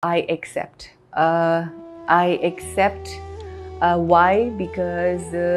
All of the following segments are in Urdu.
I accept. I accept. Why? Because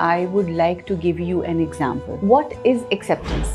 I would like to give you an example. What is acceptance?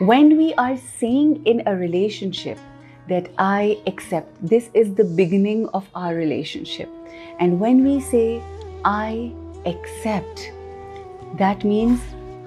when we are saying in a relationship that I accept, this is the beginning of our relationship, and when we say I accept, that means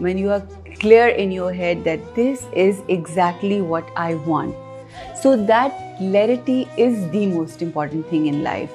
when you are clear in your head that this is exactly what I want, so that clarity is the most important thing in life.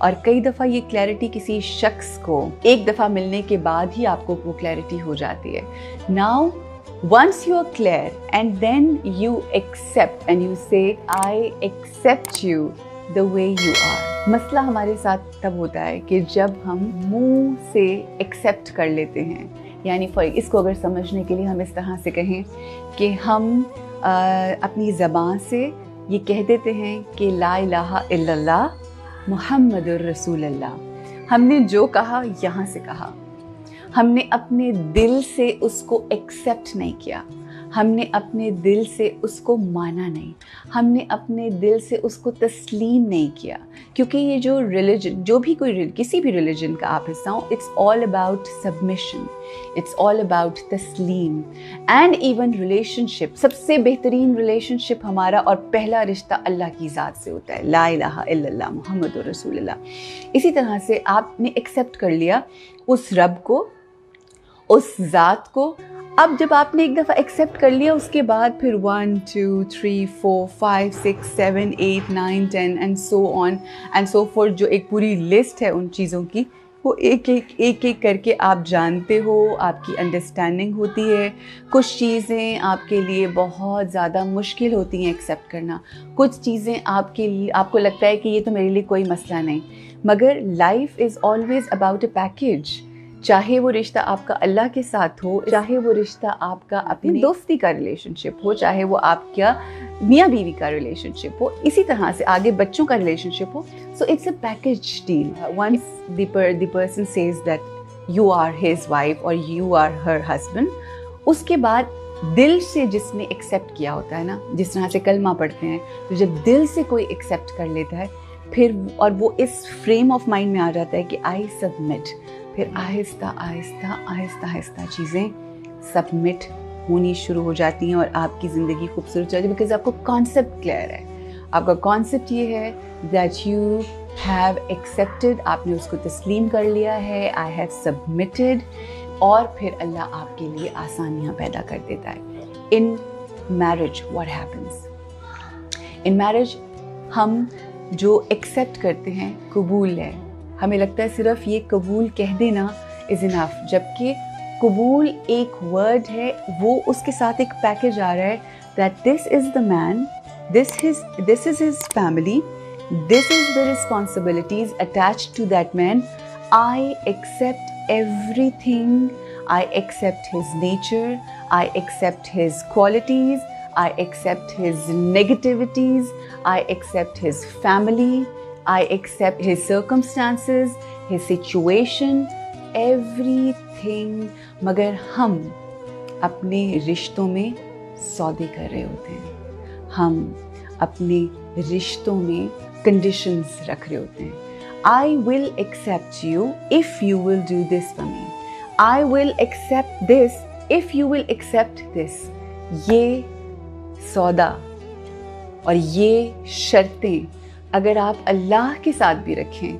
اور کئی دفعہ یہ کلیئرٹی کسی شخص کو ایک دفعہ ملنے کے بعد ہی آپ کو وہ کلیئرٹی ہو جاتی ہے. Now once you are clear and then you accept and you say I accept you the way you are. مسئلہ ہمارے ساتھ تب ہوتا ہے کہ جب ہم منہ سے ایکسیپٹ کر لیتے ہیں. یعنی اس کو اگر سمجھنے کے لیے ہم اس طرح سے کہیں کہ ہم اپنی زبان سے یہ کہہ دیتے ہیں کہ لا الہ الا اللہ محمد الرسول اللہ. ہم نے جو کہا یہاں سے کہا, ہم نے اپنے دل سے اس کو ایکسیپٹ نہیں کیا, ہم نے اپنے دل سے اس کو مانا نہیں, ہم نے اپنے دل سے اس کو تسلیم نہیں کیا. کیونکہ یہ جو ریلیجن, جو بھی کوئی کسی بھی ریلیجن کا آپ حصہ ہوں, it's all about submission, it's all about تسلیم. اینڈ ایون ریلیشن شپ, سب سے بہترین ریلیشن شپ ہمارا اور پہلا رشتہ اللہ کی ذات سے ہوتا ہے, لا الہ الا اللہ محمد رسول اللہ. اسی طرح سے آپ نے ایکسیپٹ کر لیا اس رب کو, اس ذات کو. اب جب آپ نے ایک دفعہ ایکسیپٹ کر لیا, اس کے بعد پھر 1 2 3 4 5 6 7 8 9 10 and so on and so forth, جو ایک پوری لسٹ ہے ان چیزوں کی, وہ ایک ایک کر کے آپ جانتے ہو, آپ کی انڈرسٹینڈنگ ہوتی ہے. کچھ چیزیں آپ کے لیے بہت زیادہ مشکل ہوتی ہیں ایکسیپٹ کرنا, کچھ چیزیں آپ کے لیے آپ کو لگتا ہے کہ یہ تو میرے لیے کوئی مسئلہ نہیں. مگر life is always about a package. چاہے وہ رشتہ آپ کا اللہ کے ساتھ ہو, چاہے وہ رشتہ آپ کا اپنی دوستی کا ریلیشن شپ ہو, چاہے وہ آپ کا میاں بیوی کا ریلیشن شپ ہو, اسی طرح سے آگے بچوں کا ریلیشن شپ ہو. So it's a package deal. Once the person says that you are his wife اور یو آر ہر ہسبینڈ, اس کے بعد دل سے جس نے ایکسیپٹ کیا ہوتا ہے نا, جس طرح سے کلمہ پڑھتے ہیں, تو جب دل سے کوئی ایکسیپٹ کر لیتا ہے پھر, اور وہ اس فریم آف مائنڈ میں آ جاتا ہے کہ آئی سبمٹ, پھر آہستہ آہستہ آہستہ آہستہ چیزیں سبمٹ ہونی شروع ہو جاتی ہیں اور آپ کی زندگی خوبصورت ہو جاتی ہے. بیکاز آپ کو کانسیپٹ کلیئر ہے. آپ کا کانسیپٹ یہ ہے دیٹ یو ہیو ایکسیپٹیڈ, آپ نے اس کو تسلیم کر لیا ہے, آئی ہیو سبمٹیڈ, اور پھر اللہ آپ کے لیے آسانیاں پیدا کر دیتا ہے. In marriage what happens, in marriage ہم جو ایکسیپٹ کرتے ہیں قبول ہے. ہمیں لگتا ہے صرف یہ قبول کہہ دینا از انف, جبکہ قبول ایک ورڈ ہے, وہ اس کے ساتھ ایک پیکیج آ رہا ہے that this is the man, this is his family, this is the responsibilities attached to that man. I accept everything, I accept his nature, I accept his qualities, I accept his negativities, I accept his family, I accept his circumstances, his situation, everything. مگر ہم اپنے رشتوں میں سودے کر رہے ہوتے ہیں, ہم اپنے رشتوں میں کنڈیشنز رکھ رہے ہوتے ہیں. I will accept you if you will do this for me. I will accept this if you will accept this. یہ سودا اور یہ شرطیں اگر آپ اللہ کے ساتھ بھی رکھیں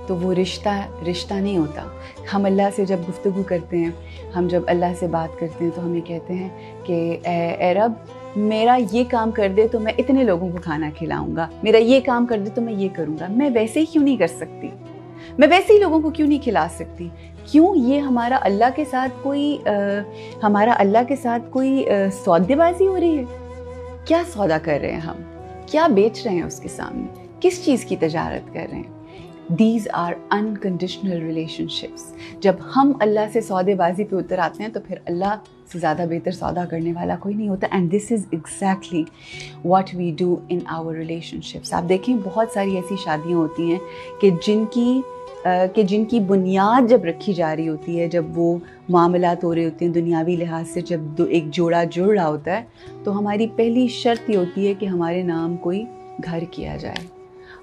تو وہ رشتہ نہیں ہوتا. ہم اللہ سے جب گفتگو کرتے ہیں, ہم جب اللہ سے بات کرتے ہیں تو ہم یہ کہتے ہیں کہ اے رب, میرا یہ کام کر دے تو میں اتنے لوگوں کو کھانا کھلاؤں گا, میرا یہ کام کر دے تو میں یہ کروں گا. میں ویسے ہی کیوں نہیں کر سکتی, میں ویسے ہی لوگوں کو کیوں نہیں کھلا سکتی؟ کیوں یہ ہمارا اللہ کے ساتھ کوئی سودے بازی ہو رہی ہے؟ کیا سودا کر رہے ہیں ہم, کیا بیچ رہے ہیں اس کے سامنے, کس چیز کی تجارت کر رہے ہیں؟ These are unconditional relationships. جب ہم اللہ سے سودے بازی پہ اتر آتے ہیں تو پھر اللہ سے زیادہ بہتر سودا کرنے والا کوئی نہیں ہوتا. And this is exactly what we do in our relationships. آپ دیکھیں بہت ساری ایسی شادیاں ہوتی ہیں کہ جن کی بنیاد جب رکھی جا رہی ہوتی ہے, جب وہ معاملات ہو رہے ہوتے ہیں دنیاوی لحاظ سے, جب ایک جوڑا جڑ رہا ہوتا ہے, تو ہماری پہلی شرط یہ ہوتی ہے کہ ہمارے نام کوئی گھر کیا جائے.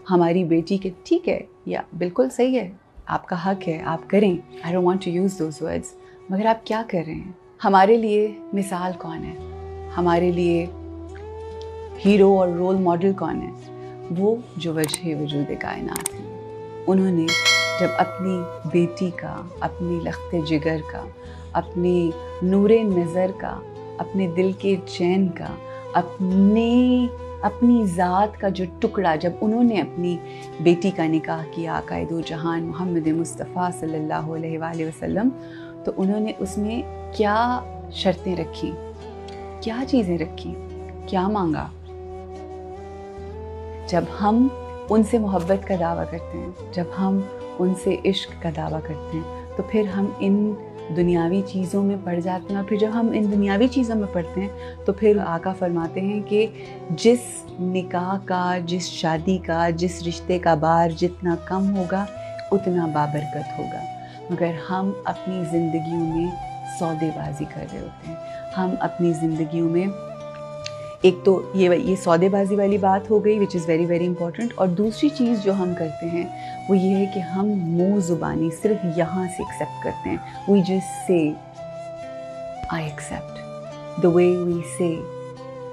ہماری بیٹی کے, ٹھیک ہے یا بالکل صحیح ہے, آپ کا حق ہے, آپ کریں, I don't want to use those words, مگر آپ کیا کر رہے ہیں؟ ہمارے لیے مثال کون ہے, ہمارے لیے ہیرو اور رول ماڈل کون ہے؟ وہ جو وجہ وجود کائنات ہیں. انہوں نے جب اپنی بیٹی کا, اپنی لخت جگر کا, اپنے نور نظر کا, اپنے دل کے چین کا, اپنے اپنی ذات کا جو ٹکڑا جب انہوں نے اپنی بیٹی کا نکاح کیا آقا دو جہان محمد مصطفیٰ صلی اللہ علیہ وآلہ وسلم، تو انہوں نے اس میں کیا شرطیں رکھی، کیا چیزیں رکھی، کیا مانگا؟ جب ہم ان سے محبت کا دعویٰ کرتے ہیں، جب ہم ان سے عشق کا دعویٰ کرتے ہیں، تو پھر ہم ان دنیاوی چیزوں میں پڑ جاتے ہیں، اور پھر جب ہم ان دنیاوی چیزوں میں پڑتے ہیں تو پھر آقا فرماتے ہیں کہ جس نکاح کا، جس شادی کا، جس رشتے کا بار جتنا کم ہوگا اتنا بابرکت ہوگا، مگر ہم اپنی زندگیوں میں سودے بازی کر رہے ہوتے ہیں. ہم اپنی زندگیوں میں ایک تو یہ سودے بازی والی بات ہو گئی وچ از ویری ویری امپورٹنٹ، اور دوسری چیز جو ہم کرتے ہیں وہ یہ ہے کہ ہم منہ زبانی صرف یہاں سے ایکسیپٹ کرتے ہیں. We just say I accept the way we say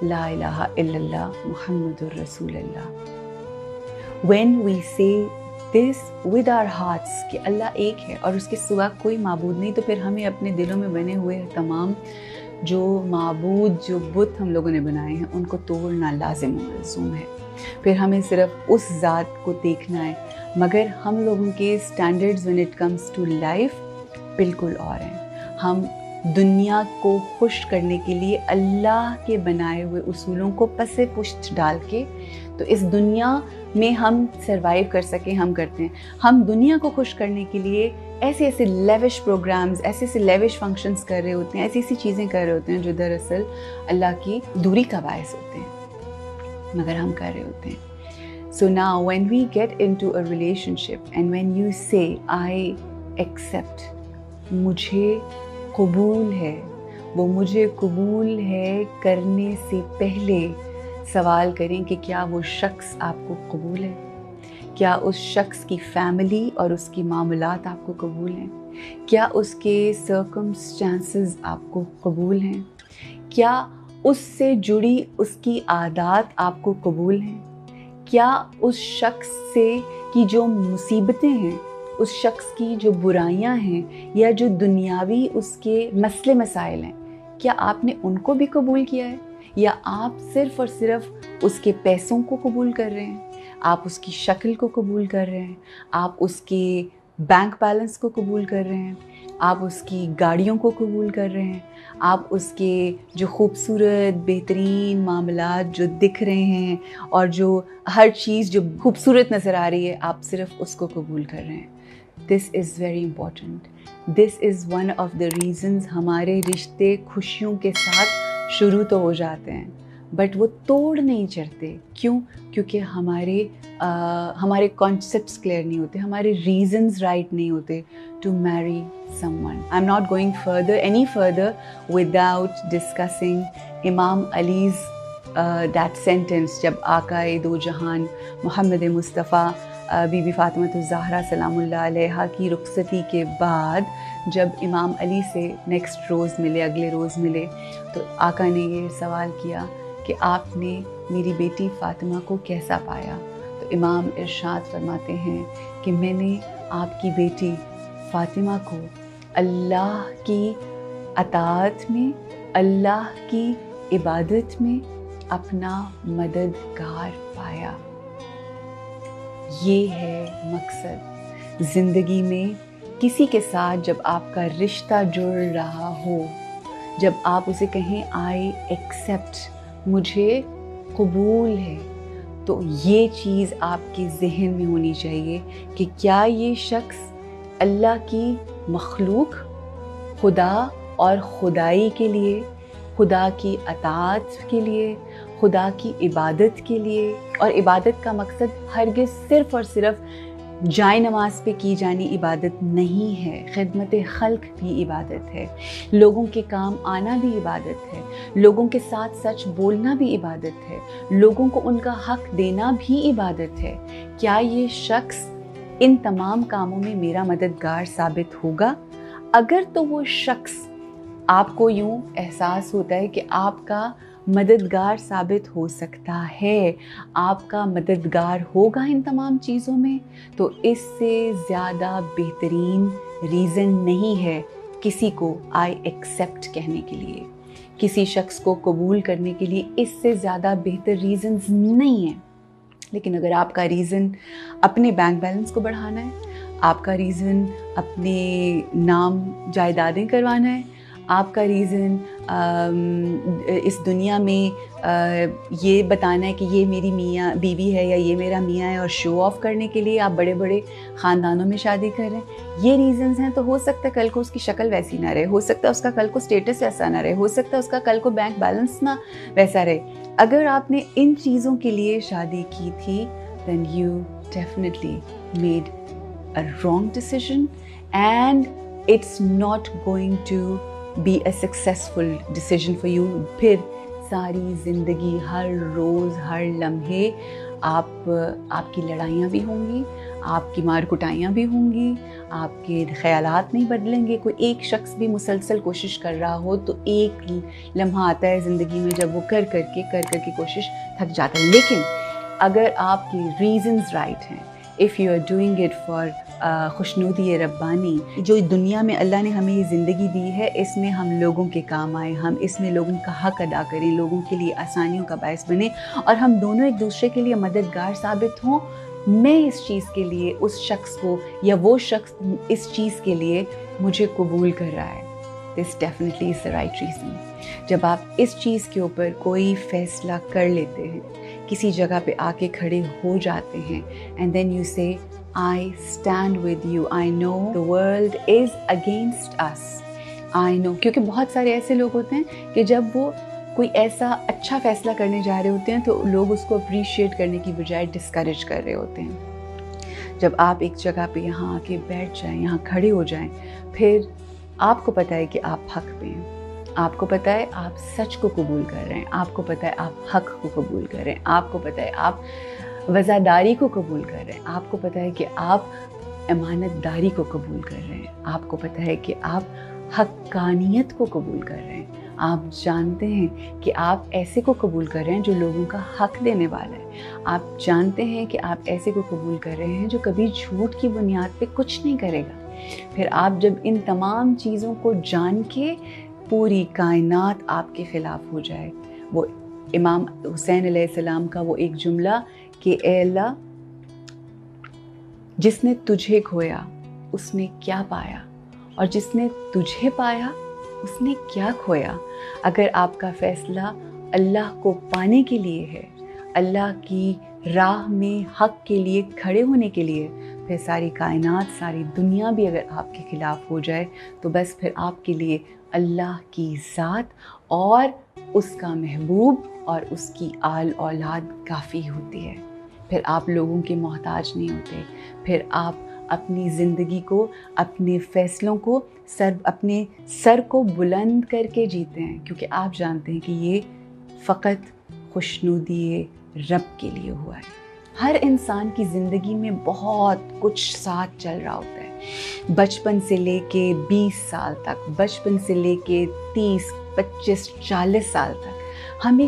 لا الہ الا اللہ محمد الرسول اللہ. when we say this with our hearts کہ اللہ ایک ہے اور اس کے سوا کوئی معبود نہیں، تو پھر ہمیں اپنے دلوں میں بنے ہوئے تمام جو معبود، جو بت ہم لوگوں نے بنائے ہیں، ان کو توڑنا لازم و ملزوم ہے. پھر ہمیں صرف اس ذات کو دیکھنا ہے. مگر ہم لوگوں کے standards when it comes to life بالکل اور ہیں. ہم دنیا کو خوش کرنے کے لیے اللہ کے بنائے ہوئے اصولوں کو پس پشت ڈال کے، تو اس دنیا میں ہم سروائیو کر سکیں ہم کرتے ہیں. ہم دنیا کو خوش کرنے کے لیے ایسے ایسے لیوش پروگرامز، ایسے ایسے لیوش فنکشنز کر رہے ہوتے ہیں، ایسی ایسی چیزیں کر رہے ہوتے ہیں جو دراصل اللہ کی دوری کا باعث ہوتے ہیں، مگر ہم کر رہے ہوتے ہیں. So now when we get into a relationship and when you say I accept، مجھے قبول ہے، وہ مجھے قبول ہے کرنے سے پہلے سوال کریں کہ کیا وہ شخص آپ کو قبول ہے؟ کیا اس شخص کی فیملی اور اس کی معاملات آپ کو قبول ہیں؟ کیا اس کے سرکمسٹانسز آپ کو قبول ہیں؟ کیا اس سے جڑی اس کی عادات آپ کو قبول ہیں؟ کیا اس شخص سے کی جو مصیبتیں ہیں، اس شخص کی جو برائیاں ہیں یا جو دنیاوی اس کے مسئلے مسائل ہیں، کیا آپ نے ان کو بھی قبول کیا ہے؟ یا آپ صرف اور صرف اس کے پیسوں کو قبول کر رہے ہیں، آپ اس کی شکل کو قبول کر رہے ہیں، آپ اس کے بینک بیلنس کو قبول کر رہے ہیں، آپ اس کی گاڑیوں کو قبول کر رہے ہیں، آپ اس کے جو خوبصورت بہترین معاملات جو دکھ رہے ہیں اور جو ہر چیز جو خوبصورت نظر آ رہی ہے، آپ صرف اس کو قبول کر رہے ہیں. This is very important. This is one of the reasons ہمارے رشتے خوشیوں کے ساتھ شروع تو ہو جاتے ہیں بٹ وہ توڑ نہیں چڑھتے. کیوں؟ کیونکہ ہمارے کانسیپٹس کلیئر نہیں ہوتے، ہمارے ریزنز رائٹ نہیں ہوتے to marry someone. I am not going any further without discussing امام علیز that sentence جب آقا دو جہان محمد مصطفیٰ بی بی فاطمہ الزہرا سلام اللہ علیہا کی رخصتی کے بعد جب امام علی سے نیکسٹ روز ملے، اگلے روز ملے، تو آقا نے یہ سوال کیا کہ آپ نے میری بیٹی فاطمہ کو کیسا پایا؟ تو امام ارشاد فرماتے ہیں کہ میں نے آپ کی بیٹی فاطمہ کو اللہ کی اطاعت میں، اللہ کی عبادت میں اپنا مددگار پایا. یہ ہے مقصد زندگی میں. کسی کے ساتھ جب آپ کا رشتہ جڑ رہا ہو، جب آپ اسے کہیں آئی ایکسیپٹ، مجھے قبول ہے، تو یہ چیز آپ کے ذہن میں ہونی چاہیے کہ کیا یہ شخص اللہ کی مخلوق، خدا اور خدائی کے لیے، خدا کی اطاعت کے لیے، خدا کی عبادت کے لیے، اور عبادت کا مقصد ہرگز صرف اور صرف جائے نماز پہ کی جانی عبادت نہیں ہے، خدمت خلق بھی عبادت ہے، لوگوں کے کام آنا بھی عبادت ہے، لوگوں کے ساتھ سچ بولنا بھی عبادت ہے، لوگوں کو ان کا حق دینا بھی عبادت ہے. کیا یہ شخص ان تمام کاموں میں میرا مددگار ثابت ہوگا؟ اگر تو وہ شخص آپ کو یوں احساس ہوتا ہے کہ آپ کا مددگار ثابت ہو سکتا ہے، آپ کا مددگار ہوگا ان تمام چیزوں میں، تو اس سے زیادہ بہترین ریزن نہیں ہے کسی کو آئی ایکسیپٹ کہنے کے لیے. کسی شخص کو قبول کرنے کے لیے اس سے زیادہ بہتر ریزنز نہیں ہیں. لیکن اگر آپ کا ریزن اپنے بینک بیلنس کو بڑھانا ہے، آپ کا ریزن اپنے نام جائیدادیں کروانا ہے، آپ کا ریزن اس دنیا میں یہ بتانا ہے کہ یہ میری میاں بیوی ہے یا یہ میرا میاں ہے، اور شو آف کرنے کے لیے آپ بڑے بڑے خاندانوں میں شادی کر رہے ہیں، یہ ریزنز ہیں، تو ہو سکتا ہے کل کو اس کی شکل ویسی نہ رہے، ہو سکتا ہے اس کا کل کو اسٹیٹس ایسا نہ رہے، ہو سکتا ہے اس کا کل کو بینک بیلنس نہ ویسا رہے. اگر آپ نے ان چیزوں کے لیے شادی کی تھی then you definitely made a wrong decision and it's not going to be a successful decision for you. پھر ساری زندگی ہر روز ہر لمحے آپ کی لڑائیاں بھی ہوں گی، آپ کی مار کٹائیاں بھی ہوں گی، آپ کے خیالات نہیں بدلیں گے. کوئی ایک شخص بھی مسلسل کوشش کر رہا ہو تو ایک لمحہ آتا ہے زندگی میں جب وہ کر کے کوشش تھک جاتا ہے. لیکن اگر آپ کی ریزنز رائٹ ہیں، if you are doing it for خوشنودی ربانی، جو دنیا میں اللہ نے ہمیں یہ زندگی دی ہے اس میں ہم لوگوں کے کام آئیں، ہم اس میں لوگوں کا حق ادا کریں، لوگوں کے لیے آسانیوں کا باعث بنیں، اور ہم دونوں ایک دوسرے کے لیے مددگار ثابت ہوں. میں اس چیز کے لیے اس شخص کو یا وہ شخص اس چیز کے لیے مجھے قبول کر رہا ہے، this definitely is the right reason. جب آپ اس چیز کے اوپر کوئی فیصلہ کر لیتے ہیں، کسی جگہ پہ آ کے کھڑے ہو جاتے ہیں، اینڈ دین یو سے I stand with you, I know the world is against us, I know. کیونکہ بہت سارے ایسے لوگ ہوتے ہیں کہ جب وہ کوئی ایسا اچھا فیصلہ کرنے جا رہے ہوتے ہیں تو لوگ اس کو اپریشیٹ کرنے کی بجائے ڈسکریج کر رہے ہوتے ہیں. جب آپ ایک جگہ پہ یہاں آ کے بیٹھ جائیں، یہاں کھڑے ہو جائیں، پھر آپ کو پتہ ہے کہ آپ حق پہ ہیں، آپ کو پتہ ہے آپ سچ کو قبول کر رہے ہیں، آپ کو پتہ ہے آپ حق کو قبول کر رہے ہیں، آپ کو پتہ ہے آپ وفاداری کو قبول کر رہے ہیں، آپ کو پتہ ہے کہ آپ امانت داری کو قبول کر رہے ہیں، آپ کو پتہ ہے کہ آپ حقانیت کو قبول کر رہے ہیں، آپ جانتے ہیں کہ آپ ایسے کو قبول کر رہے ہیں جو لوگوں کا حق دینے والا ہے، آپ جانتے ہیں کہ آپ ایسے کو قبول کر رہے ہیں جو کبھی جھوٹ کی بنیاد پہ کچھ نہیں کرے گا. پھر آپ جب ان تمام چیزوں کو جان کے پوری کائنات آپ کے خلاف ہو جائے، وہ امام حسین علیہ السلام کا وہ ایک جملہ کہ اے اللہ، جس نے تجھے کھویا اس نے کیا پایا، اور جس نے تجھے پایا اس نے کیا کھویا. اگر آپ کا فیصلہ اللہ کو پانے کے لیے ہے، اللہ کی راہ میں حق کے لیے کھڑے ہونے کے لیے، پھر ساری کائنات، ساری دنیا بھی اگر آپ کے خلاف ہو جائے تو بس پھر آپ کے لیے اللہ کی ذات اور اس کا محبوب اور اس کی آل اولاد کافی ہوتی ہے. پھر آپ لوگوں کے محتاج نہیں ہوتے، پھر آپ اپنی زندگی کو، اپنے فیصلوں کو اپنے سر کو بلند کر کے جیتے ہیں، کیونکہ آپ جانتے ہیں کہ یہ فقط خوشنودی رب کے لیے ہوا ہے. ہر انسان کی زندگی میں بہت کچھ ساتھ چل رہا ہوتا ہے، بچپن سے لے کے 20 سال تک، بچپن سے لے کے 30، 25، 40 سال تک ہم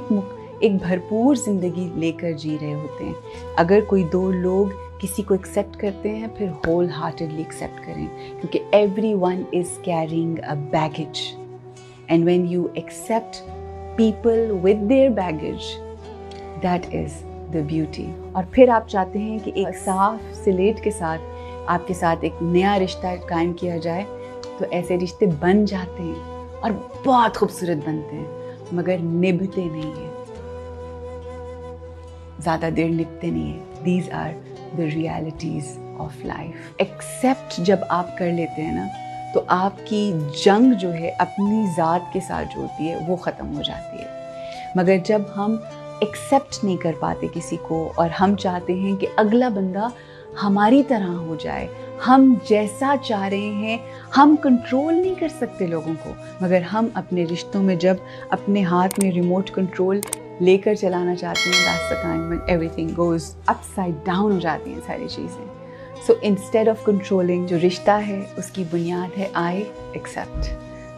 ایک بھرپور زندگی لے کر جی رہے ہوتے ہیں. اگر کوئی دو لوگ کسی کو ایکسیپٹ کرتے ہیں پھر ہول ہارٹیڈلی ایکسیپٹ کریں، کیونکہ everyone is carrying a baggage, and when you accept people with their baggage, that is the beauty. اور پھر آپ چاہتے ہیں کہ ایک صاف سلیٹ کے ساتھ آپ کے ساتھ ایک نیا رشتہ قائم کیا جائے، تو ایسے رشتے بن جاتے ہیں اور بہت خوبصورت بنتے ہیں، مگر نبھتے نہیں ہیں، زیادہ دیر نبھتے نہیں ہیں. These are the realities of life. Accept جب آپ کر لیتے ہیں نا تو آپ کی جنگ جو ہے اپنی ذات کے ساتھ جو ہوتی ہے وہ ختم ہو جاتی ہے. مگر جب ہم ایکسیپٹ نہیں کر پاتے کسی کو اور ہم چاہتے ہیں کہ اگلا بندہ ہماری طرح ہو جائے، ہم جیسا چاہ رہے ہیں، ہم کنٹرول نہیں کر سکتے لوگوں کو، مگر ہم اپنے رشتوں میں جب اپنے ہاتھ میں ریموٹ کنٹرول لے کر چلانا چاہتے ہیں، that's the time when everything goes upside down ہو جاتی ہیں ساری چیزیں. So instead of controlling، جو رشتہ ہے اس کی بنیاد ہے I accept.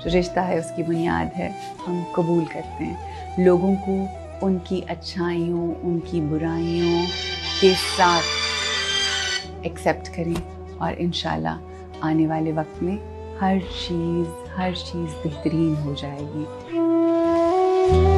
جو رشتہ ہے اس کی بنیاد ہے ہم قبول کرتے ہیں. لوگوں کو ان کی اچھائیوں، ان کی برائیوں کے ساتھ ایکسیپٹ کریں، اور انشاءاللہ آنے والے وقت میں ہر چیز بہترین ہو جائے گی. ہے